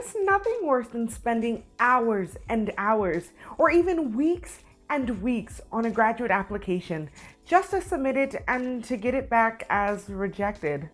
There's nothing worse than spending hours and hours, or even weeks and weeks on a graduate application just to submit it and to get it back as rejected.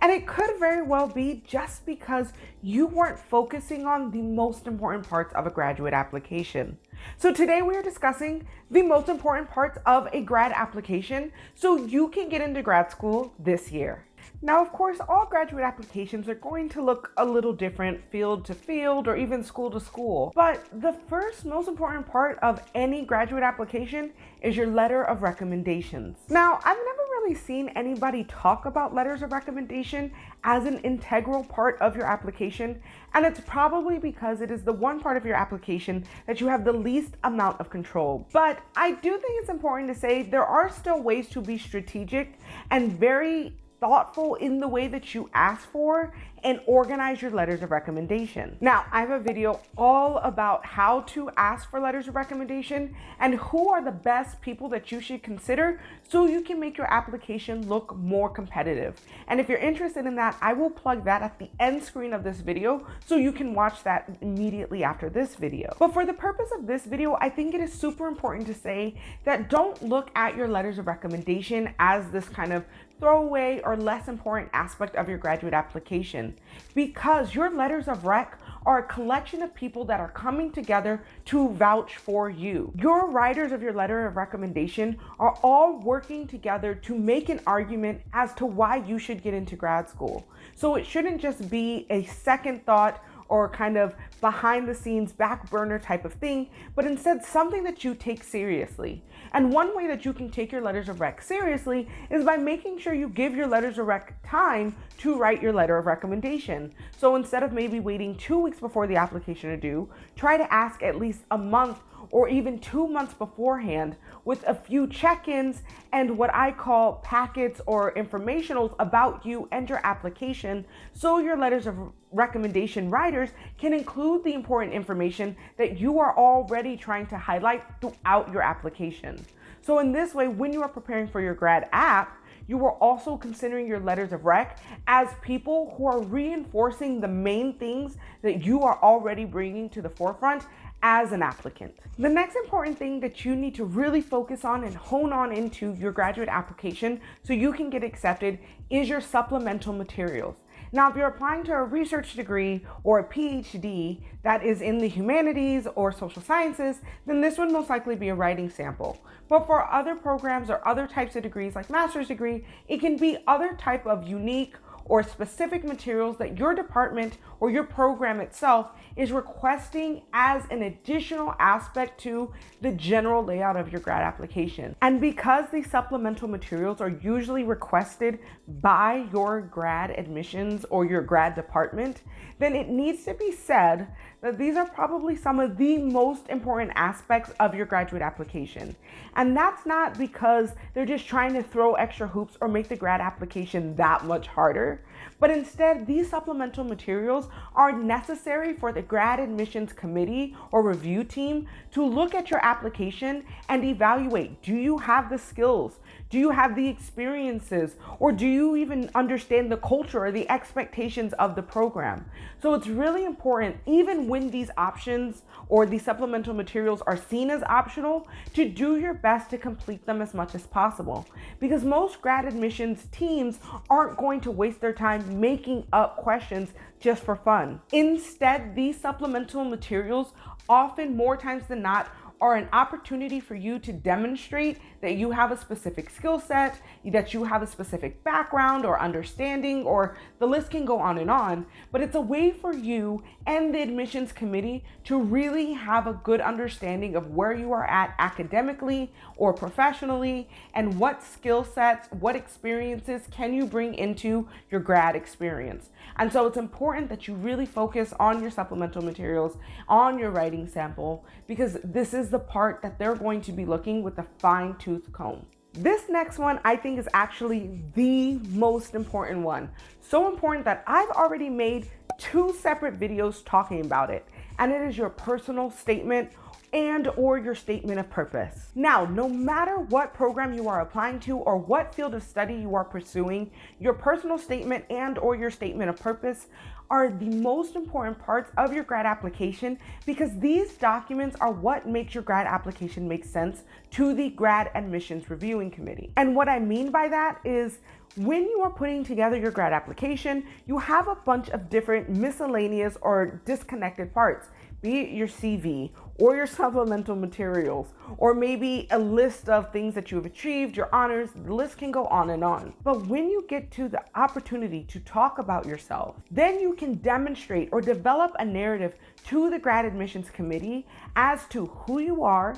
And it could very well be just because you weren't focusing on the most important parts of a graduate application. So today we are discussing the most important parts of a grad application so you can get into grad school this year. Now, of course, all graduate applications are going to look a little different field to field or even school to school. But the first most important part of any graduate application is your letter of recommendations. Now, I've never really seen anybody talk about letters of recommendation as an integral part of your application, and it's probably because it is the one part of your application that you have the least amount of control. But I do think it's important to say there are still ways to be strategic and very thoughtful in the way that you ask for and organize your letters of recommendation. Now, I have a video all about how to ask for letters of recommendation and who are the best people that you should consider so you can make your application look more competitive. And if you're interested in that, I will plug that at the end screen of this video so you can watch that immediately after this video. But for the purpose of this video, I think it is super important to say that don't look at your letters of recommendation as this kind of throwaway or less important aspect of your graduate application, because your letters of rec are a collection of people that are coming together to vouch for you. Your writers of your letter of recommendation are all working together to make an argument as to why you should get into grad school. So it shouldn't just be a second thought or kind of behind the scenes back burner type of thing, but instead something that you take seriously. And one way that you can take your letters of rec seriously is by making sure you give your letters of rec time to write your letter of recommendation. So instead of maybe waiting 2 weeks before the application is due, try to ask at least a month or even 2 months beforehand with a few check-ins and what I call packets or informationals about you and your application, so your letters of recommendation writers can include the important information that you are already trying to highlight throughout your application. So in this way, when you are preparing for your grad app, you are also considering your letters of rec as people who are reinforcing the main things that you are already bringing to the forefront as an applicant. The next important thing that you need to really focus on and hone on into your graduate application so you can get accepted is your supplemental materials. Now, if you're applying to a research degree or a PhD that is in the humanities or social sciences, then this would most likely be a writing sample. But for other programs or other types of degrees like master's degree, it can be other type of unique or specific materials that your department or your program itself is requesting as an additional aspect to the general layout of your grad application. And because these supplemental materials are usually requested by your grad admissions or your grad department, then it needs to be said that these are probably some of the most important aspects of your graduate application. And that's not because they're just trying to throw extra hoops or make the grad application that much harder, but instead these supplemental materials are necessary for the grad admissions committee or review team to look at your application and evaluate, do you have the skills? Do you have the experiences? Or do you even understand the culture or the expectations of the program? So it's really important, even when these options or these supplemental materials are seen as optional, to do your best to complete them as much as possible. Because most grad admissions teams aren't going to waste their time making up questions just for fun. Instead, these supplemental materials often, more times than not, are an opportunity for you to demonstrate that you have a specific skill set, that you have a specific background or understanding, or the list can go on, but it's a way for you and the admissions committee to really have a good understanding of where you are at academically or professionally, and what skill sets, what experiences can you bring into your grad experience. And so it's important that you really focus on your supplemental materials, on your writing sample, because this is the part that they're going to be looking with a fine-tooth comb. This next one I think is actually the most important one. So important that I've already made 2 separate videos talking about it, and it is your personal statement and or your statement of purpose. Now, no matter what program you are applying to or what field of study you are pursuing, your personal statement and or your statement of purpose are the most important parts of your grad application because these documents are what makes your grad application make sense to the grad admissions reviewing committee. And what I mean by that is when you are putting together your grad application, you have a bunch of different miscellaneous or disconnected parts, be it your CV or your supplemental materials, or maybe a list of things that you have achieved, your honors. The list can go on and on. But when you get to the opportunity to talk about yourself, then you can demonstrate or develop a narrative to the grad admissions committee as to who you are,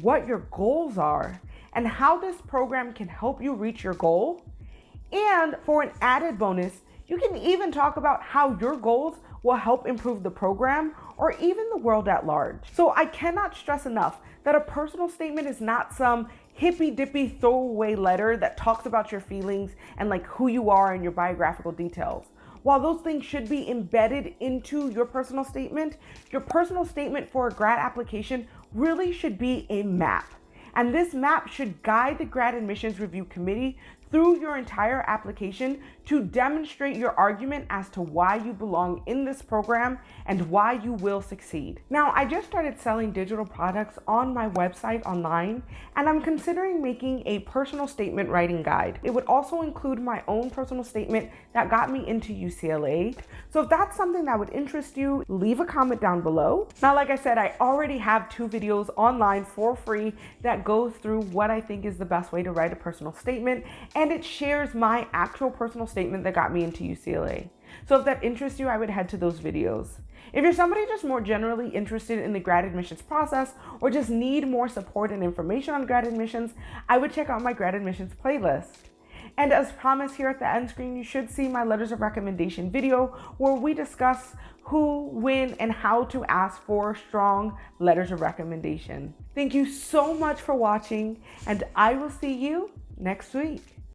what your goals are, and how this program can help you reach your goal. And for an added bonus, you can even talk about how your goals will help improve the program or even the world at large. So I cannot stress enough that a personal statement is not some hippy dippy throwaway letter that talks about your feelings and like who you are and your biographical details. While those things should be embedded into your personal statement for a grad application really should be a map. And this map should guide the grad admissions review committee through your entire application to demonstrate your argument as to why you belong in this program and why you will succeed. Now, I just started selling digital products on my website online, and I'm considering making a personal statement writing guide. It would also include my own personal statement that got me into UCLA. So if that's something that would interest you, leave a comment down below. Now, like I said, I already have 2 videos online for free that go through what I think is the best way to write a personal statement, and it shares my actual personal statement that got me into UCLA. So if that interests you, I would head to those videos. If you're somebody just more generally interested in the grad admissions process or just need more support and information on grad admissions, I would check out my grad admissions playlist. And as promised, here at the end screen, you should see my letters of recommendation video where we discuss who, when, and how to ask for strong letters of recommendation. Thank you so much for watching, and I will see you next week.